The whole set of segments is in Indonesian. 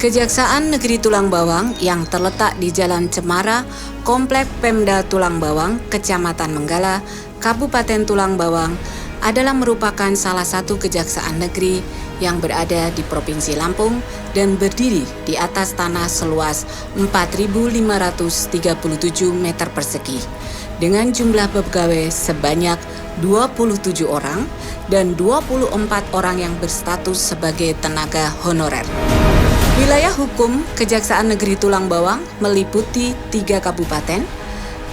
Kejaksaan Negeri Tulang Bawang yang terletak di Jalan Cemara, Komplek Pemda Tulang Bawang, Kecamatan Menggala, Kabupaten Tulang Bawang, adalah merupakan salah satu kejaksaan negeri yang berada di Provinsi Lampung dan berdiri di atas tanah seluas 4.537 meter persegi dengan jumlah pegawai sebanyak 27 orang dan 24 orang yang berstatus sebagai tenaga honorer. Wilayah hukum Kejaksaan Negeri Tulang Bawang meliputi 3 kabupaten.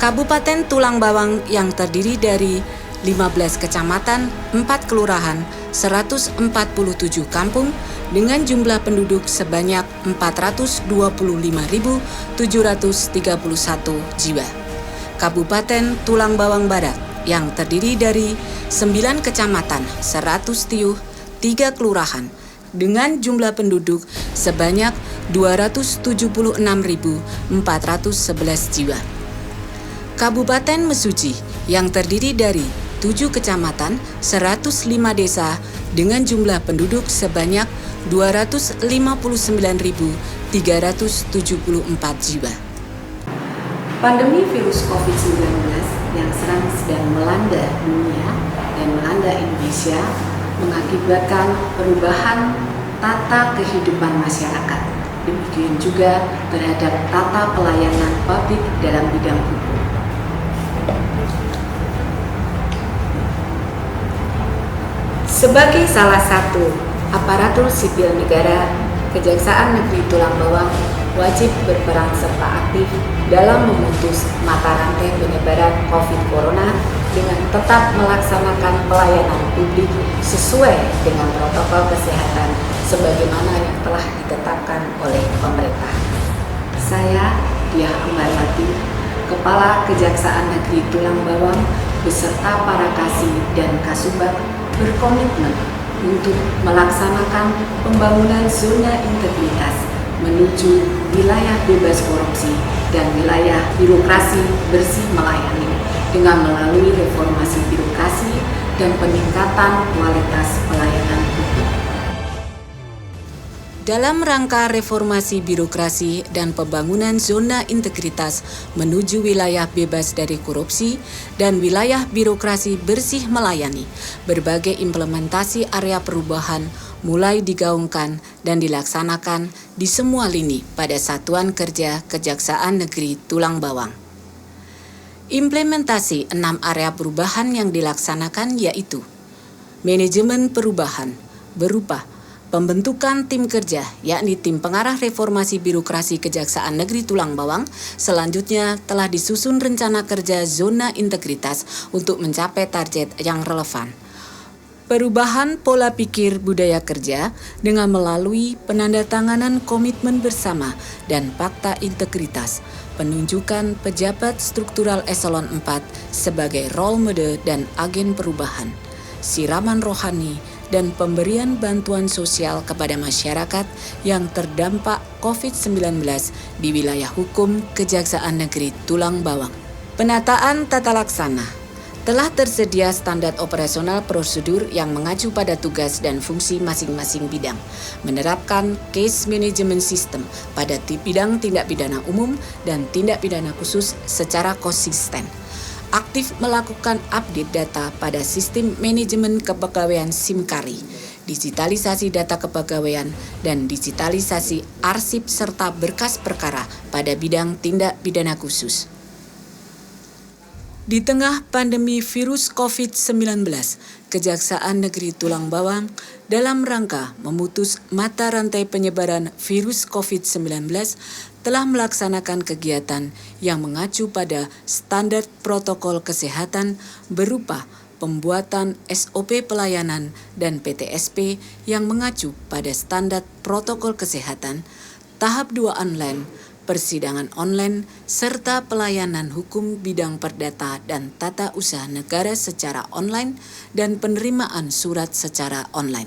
Kabupaten Tulang Bawang yang terdiri dari 15 kecamatan, 4 kelurahan, 147 kampung dengan jumlah penduduk sebanyak 425.731 jiwa. Kabupaten Tulang Bawang Barat yang terdiri dari 9 kecamatan, 100 3 kelurahan dengan jumlah penduduk sebanyak 276.411 jiwa. Kabupaten Mesuji yang terdiri dari 7 kecamatan, 105 desa dengan jumlah penduduk sebanyak 259.374 jiwa. Pandemi virus COVID-19 yang sedang melanda dunia dan melanda Indonesia mengakibatkan perubahan tata kehidupan masyarakat. Demikian juga terhadap tata pelayanan publik dalam bidang hukum. Sebagai salah satu aparatur sipil negara, Kejaksaan Negeri Tulang Bawang wajib berperan serta aktif dalam memutus mata rantai penyebaran COVID-19 dengan tetap melaksanakan pelayanan publik sesuai dengan protokol kesehatan sebagaimana yang telah ditetapkan oleh pemerintah. Saya, Diah Ambarwati, Kepala Kejaksaan Negeri Tulang Bawang beserta para kasih dan kasubag berkomitmen untuk melaksanakan pembangunan zona integritas menuju wilayah bebas korupsi dan wilayah birokrasi bersih melayani dengan melalui reformasi birokrasi dan peningkatan kualitas pelayanan hukum. Dalam rangka reformasi birokrasi dan pembangunan zona integritas menuju wilayah bebas dari korupsi dan wilayah birokrasi bersih melayani, berbagai implementasi area perubahan mulai digaungkan dan dilaksanakan di semua lini pada Satuan Kerja Kejaksaan Negeri Tulang Bawang. Implementasi 6 area perubahan yang dilaksanakan yaitu manajemen perubahan berupa pembentukan tim kerja, yakni tim pengarah reformasi birokrasi Kejaksaan Negeri Tulang Bawang. Selanjutnya telah disusun rencana kerja zona integritas untuk mencapai target yang relevan. Perubahan pola pikir budaya kerja dengan melalui penandatanganan komitmen bersama dan fakta integritas, penunjukan pejabat struktural eselon 4 sebagai role model dan agen perubahan, siraman rohani, dan pemberian bantuan sosial kepada masyarakat yang terdampak COVID-19 di wilayah hukum Kejaksaan Negeri Tulang Bawang. Penataan tata laksana. Telah tersedia standar operasional prosedur yang mengacu pada tugas dan fungsi masing-masing bidang, menerapkan case management system pada bidang tindak pidana umum dan tindak pidana khusus secara konsisten. Aktif melakukan update data pada sistem manajemen kepegawaian SIMKARI, digitalisasi data kepegawaian, dan digitalisasi arsip serta berkas perkara pada bidang tindak pidana khusus. Di tengah pandemi virus COVID-19, Kejaksaan Negeri Tulang Bawang dalam rangka memutus mata rantai penyebaran virus COVID-19 telah melaksanakan kegiatan yang mengacu pada standar protokol kesehatan berupa pembuatan SOP pelayanan dan PTSP yang mengacu pada standar protokol kesehatan, tahap 2 online, persidangan online, serta pelayanan hukum bidang perdata dan tata usaha negara secara online dan penerimaan surat secara online.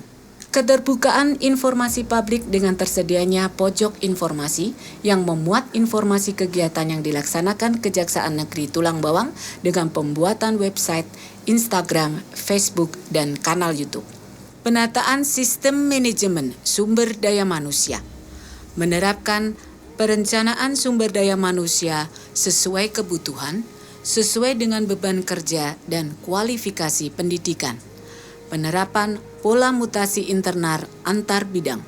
Keterbukaan informasi publik dengan tersedianya pojok informasi yang memuat informasi kegiatan yang dilaksanakan Kejaksaan Negeri Tulang Bawang dengan pembuatan website, Instagram, Facebook, dan kanal YouTube. Penataan sistem manajemen sumber daya manusia. menerapkan perencanaan sumber daya manusia sesuai kebutuhan, sesuai dengan beban kerja dan kualifikasi pendidikan, penerapan pola mutasi internal antar bidang,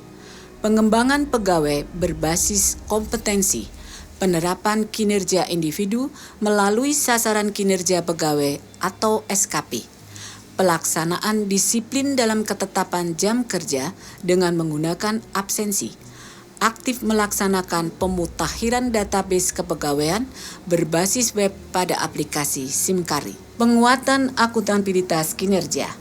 pengembangan pegawai berbasis kompetensi, penerapan kinerja individu melalui sasaran kinerja pegawai atau SKP, pelaksanaan disiplin dalam ketetapan jam kerja dengan menggunakan absensi, aktif melaksanakan pemutakhiran database kepegawaian berbasis web pada aplikasi SIMKARI, penguatan akuntabilitas kinerja.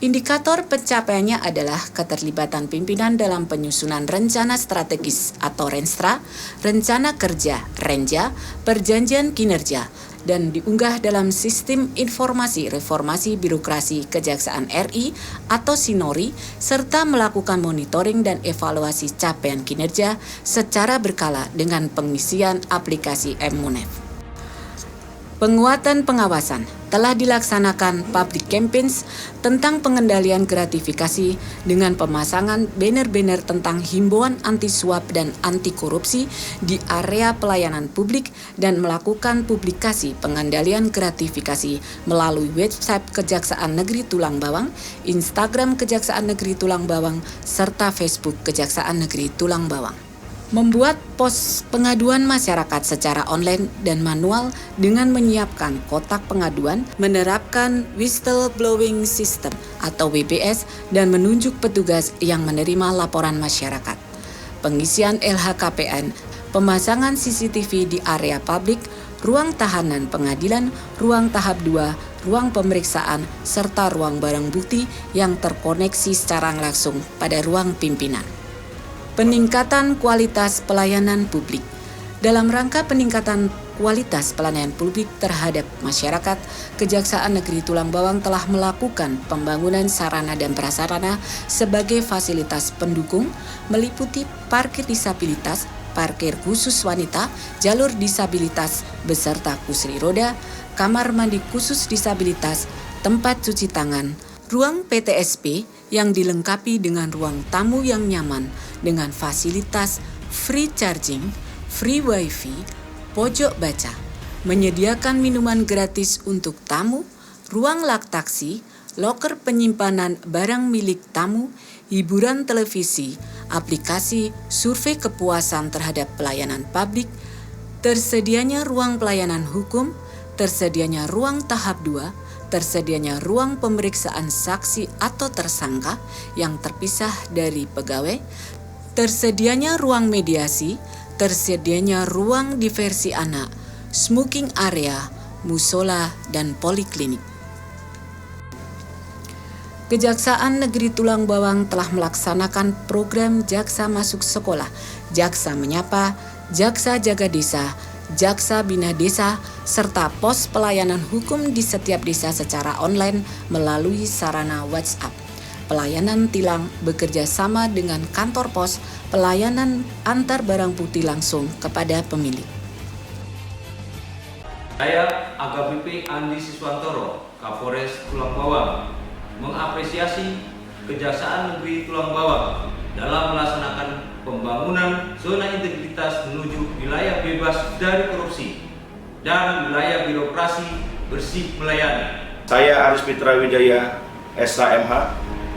Indikator pencapaiannya adalah keterlibatan pimpinan dalam penyusunan rencana strategis atau Renstra, rencana kerja (Renja), perjanjian kinerja, dan diunggah dalam Sistem Informasi Reformasi Birokrasi Kejaksaan RI atau SINORI, serta melakukan monitoring dan evaluasi capaian kinerja secara berkala dengan pengisian aplikasi M-Munef. Penguatan pengawasan telah dilaksanakan public campaigns tentang pengendalian gratifikasi dengan pemasangan banner-banner tentang himbauan anti suap dan anti korupsi di area pelayanan publik dan melakukan publikasi pengendalian gratifikasi melalui website Kejaksaan Negeri Tulang Bawang, Instagram Kejaksaan Negeri Tulang Bawang, serta Facebook Kejaksaan Negeri Tulang Bawang. Membuat pos pengaduan masyarakat secara online dan manual dengan menyiapkan kotak pengaduan, menerapkan whistleblowing system atau WBS dan menunjuk petugas yang menerima laporan masyarakat. Pengisian LHKPN, pemasangan CCTV di area publik, ruang tahanan pengadilan, ruang tahap 2, ruang pemeriksaan, serta ruang barang bukti yang terkoneksi secara langsung pada ruang pimpinan. Peningkatan kualitas pelayanan publik. Dalam rangka peningkatan kualitas pelayanan publik terhadap masyarakat, Kejaksaan Negeri Tulang Bawang telah melakukan pembangunan sarana dan prasarana sebagai fasilitas pendukung, meliputi parkir disabilitas, parkir khusus wanita, jalur disabilitas beserta kursi roda, kamar mandi khusus disabilitas, tempat cuci tangan, ruang PTSP yang dilengkapi dengan ruang tamu yang nyaman dengan fasilitas free charging, free wifi, pojok baca, menyediakan minuman gratis untuk tamu, ruang laktaksi, loker penyimpanan barang milik tamu, hiburan televisi, aplikasi survei kepuasan terhadap pelayanan publik, tersedianya ruang pelayanan hukum, tersedianya ruang tahap 2, tersedianya ruang pemeriksaan saksi atau tersangka yang terpisah dari pegawai, tersedianya ruang mediasi, tersedianya ruang diversi anak, smoking area, musola, dan poliklinik. Kejaksaan Negeri Tulang Bawang telah melaksanakan program Jaksa Masuk Sekolah, Jaksa Menyapa, Jaksa Jaga Desa, Jaksa Bina Desa, serta pos pelayanan hukum di setiap desa secara online melalui sarana WhatsApp. Pelayanan tilang bekerja sama dengan kantor pos, pelayanan antar barang bukti langsung kepada pemilik. Saya AKBP Andi Siswantoro, Kapolres Tulang Bawang, mengapresiasi Kejaksaan Negeri Tulang Bawang dalam melaksanakan pembangunan zona integritas menuju wilayah bebas dari korupsi dan wilayah birokrasi bersih melayani. Saya Aris Fitra Wijaya, SHMH,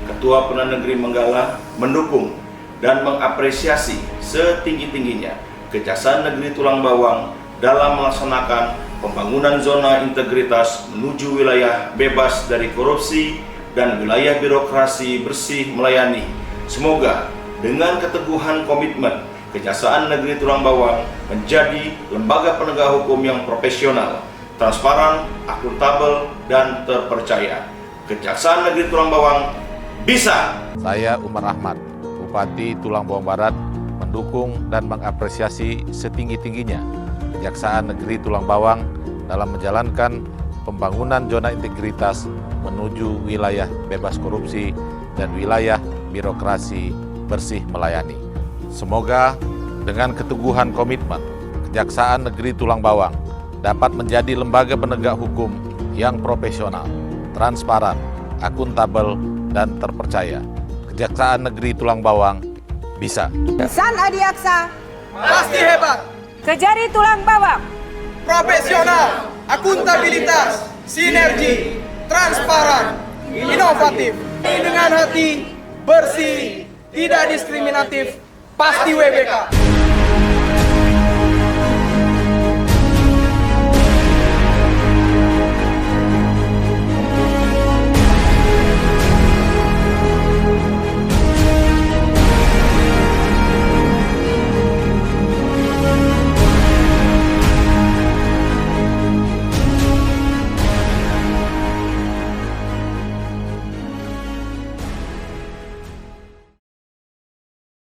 Ketua Pengadilan Negeri Menggala, mendukung dan mengapresiasi setinggi-tingginya Kejaksaan Negeri Tulang Bawang dalam melaksanakan pembangunan zona integritas menuju wilayah bebas dari korupsi dan wilayah birokrasi bersih melayani. Semoga dengan keteguhan komitmen, Kejaksaan Negeri Tulang Bawang menjadi lembaga penegak hukum yang profesional, transparan, akuntabel, dan terpercaya. Kejaksaan Negeri Tulang Bawang bisa! Saya Umar Ahmad, Bupati Tulang Bawang Barat, mendukung dan mengapresiasi setinggi-tingginya Kejaksaan Negeri Tulang Bawang dalam menjalankan pembangunan zona integritas menuju wilayah bebas korupsi dan wilayah birokrasi bersih melayani. Semoga dengan keteguhan komitmen, Kejaksaan Negeri Tulang Bawang dapat menjadi lembaga penegak hukum yang profesional, transparan, akuntabel, dan terpercaya. Kejaksaan Negeri Tulang Bawang bisa. Insan Adiaksa Pasti hebat, Kejari Tulang Bawang. profesional, akuntabilitas, sinergi, transparan, inovatif, dengan hati, bersih, tidak diskriminatif, pasti WBK.